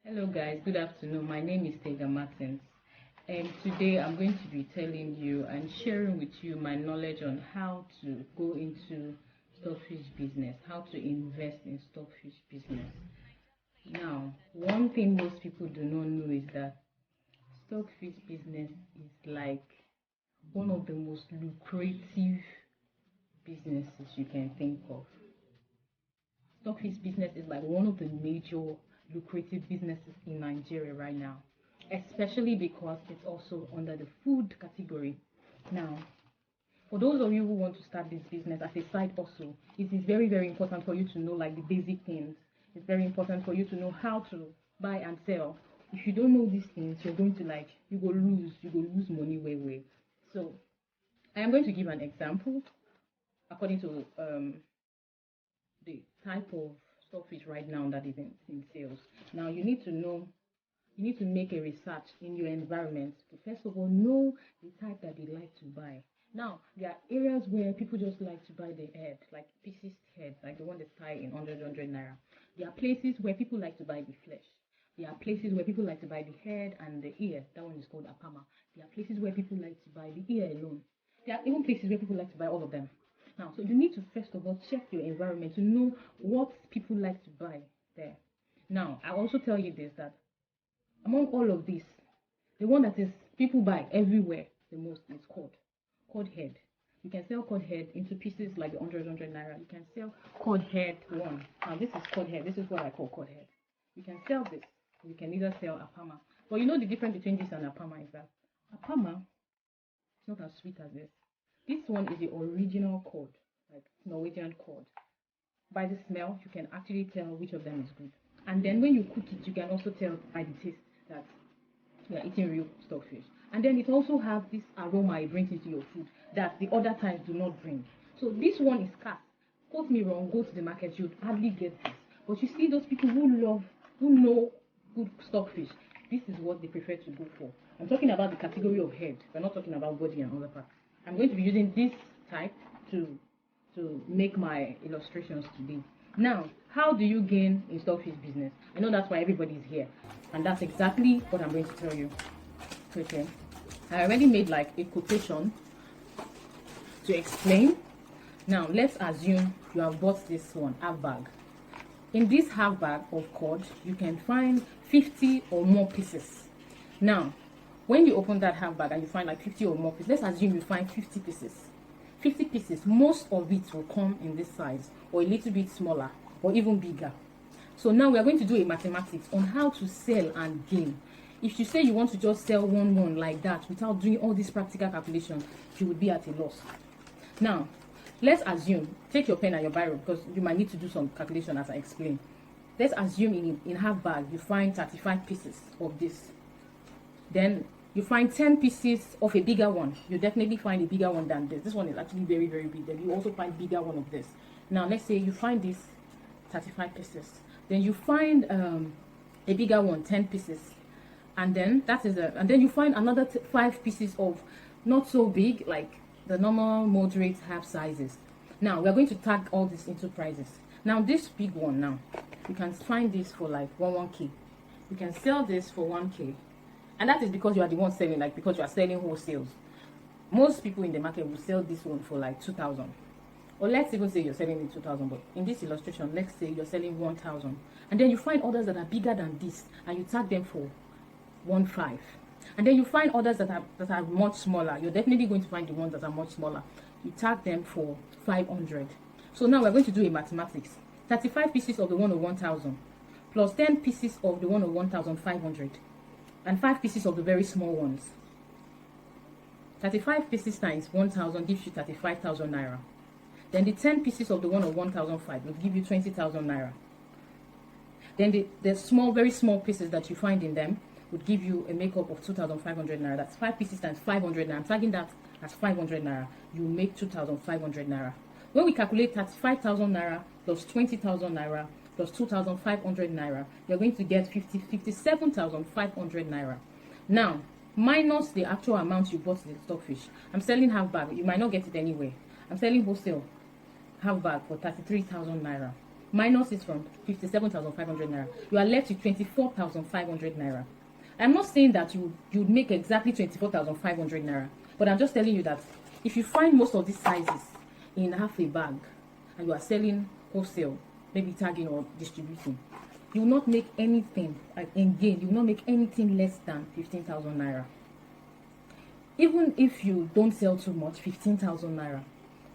Hello guys, good afternoon. My name is Tega Martins, and today I'm going to be telling you and sharing with you my knowledge on how to go into stockfish business, how to invest in stockfish business. Now, one thing most people do not know is that stockfish business is like one of the most lucrative businesses you can think of. Stockfish business is like one of the major lucrative businesses in Nigeria right now, especially because it's also under the food category. Now, for those of you who want to start this business as a side hustle, it is very important for you to know like the basic things. It's very important for you to know how to buy and sell. If you don't know these things, you're going to you go lose money way. So I am going to give an example according to the type of stockfish right now that is in sales. Now you need to make a research in your environment to first of all know the type that they like to buy. Now there are areas where people just like to buy the head, like pieces head, like the one that's tied in 100 naira. There are places where people like to buy the flesh. There are places where people like to buy the head and the ear. That one is called apama. There are places where people like to buy the ear alone. There are even places where people like to buy all of them. Now, so you need to first of all check your environment to know what people like to buy there. Now, I also tell you this, that among all of these, the one that is people buy everywhere the most is cod head. You can sell cod head into pieces like the 100 naira. You can sell cod head one. Now, this is cod head. This is what I call cod head. You can sell this. You can either sell apama. But you know the difference between this and apama is that apama is not as sweet as this. This one is the original cod, like Norwegian cod. By the smell, you can actually tell which of them is good. And then when you cook it, you can also tell by the taste that you are eating real stockfish. And then it also has this aroma it brings into your food that the other types do not bring. So this one is scarce. Quote me wrong, go to the market, you'd hardly get this. But you see those people who know good stockfish, this is what they prefer to go for. I'm talking about the category of head. We're not talking about body and other parts. I'm going to be using this type to make my illustrations today. Now, how do you gain in stockfish business? I know that's why everybody is here, and that's exactly what I'm going to tell you. Okay, I already made like a quotation to explain. Now, let's assume you have bought this one half bag. In this half bag of cod, you can find 50 or more pieces. Now, when you open that half bag and you find like 50 or more pieces, let's assume you find 50 pieces. 50 pieces, most of it will come in this size or a little bit smaller or even bigger. So now we are going to do a mathematics on how to sell and gain. If you say you want to just sell one like that without doing all this practical calculation, you would be at a loss. Now, let's assume, take your pen and your biro because you might need to do some calculation as I explain. Let's assume in half bag you find 35 pieces of this. Then you find 10 pieces of a bigger one. You definitely find a bigger one than this. This one is actually very big. Then you also find bigger one of this. Now let's say you find this 35 pieces. Then you find a bigger one, 10 pieces. And then and then you find another 5 pieces of not so big, like the normal moderate half sizes. Now we're going to tag all this into prices. Now this big one, now you can find this for like 1k. You can sell this for 1k. And that is because you are the one selling, like because you are selling wholesales. Most people in the market will sell this one for like 2,000. Or let's even say you're selling it 2,000, but in this illustration, let's say you're selling 1,000. And then you find others that are bigger than this, and you tag them for 1,500. And then you find others that are much smaller. You're definitely going to find the ones that are much smaller. You tag them for 500. So now we're going to do a mathematics. 35 pieces of the one of 1,000 plus 10 pieces of the one of 1,500. And 5 pieces of the very small ones. 35 pieces times 1,000 gives you 35,000 naira. Then the 10 pieces of the one of 1,005 will give you 20,000 naira. Then the small, very small pieces that you find in them would give you a makeup of 2,500 naira. That's 5 pieces times 500 naira. I'm tagging that as 500 naira. You make 2,500 naira. When we calculate 35,000 naira plus 20,000 naira plus 2,500 naira, you're going to get 57,500 naira. Now, minus the actual amount you bought the stockfish. I'm selling half bag. You might not get it anywhere. I'm selling wholesale half bag for 33,000 naira. minus it from 57,500 naira, you are left with 24,500 naira. I'm not saying that you'd make exactly 24,500 naira, but I'm just telling you that if you find most of these sizes in half a bag and you are selling wholesale, maybe tagging or distributing, you will not make anything in gain. You will not make anything less than 15,000 naira. Even if you don't sell too much, 15,000 naira,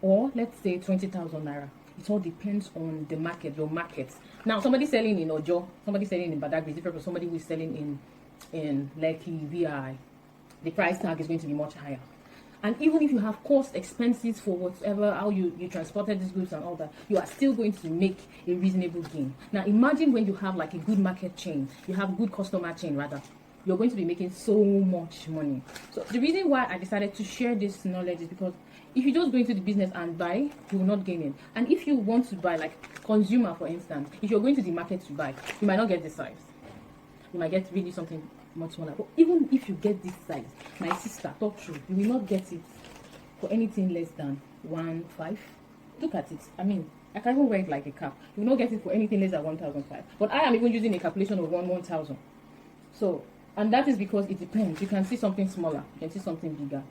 or let's say 20,000 naira. It all depends on the market, your market. Now, somebody selling in Ojo, somebody selling in Badagry is different from somebody who is selling in Lekki, VI. The price tag is going to be much higher. And even if you have cost expenses for whatever, how you transported these goods and all that, you are still going to make a reasonable gain. Now, imagine when you have like a good market chain, you have good customer chain rather, you're going to be making so much money. So the reason why I decided to share this knowledge is because if you just go into the business and buy, you will not gain it. And if you want to buy, like consumer for instance, if you're going to the market to buy, you might not get this size. You might get really something much smaller. But even if you get this size, my sister, talk true, you will not get it for anything less than 1,500. Look at it. I mean, I can even wear it like a cap. You will not get it for anything less than 1,500. But I am even using a calculation of 1,000. So, and that is because it depends. You can see something smaller, you can see something bigger.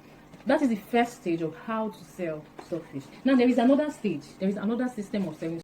That is the first stage of how to sell stockfish. Now there is another stage. There is another system of selling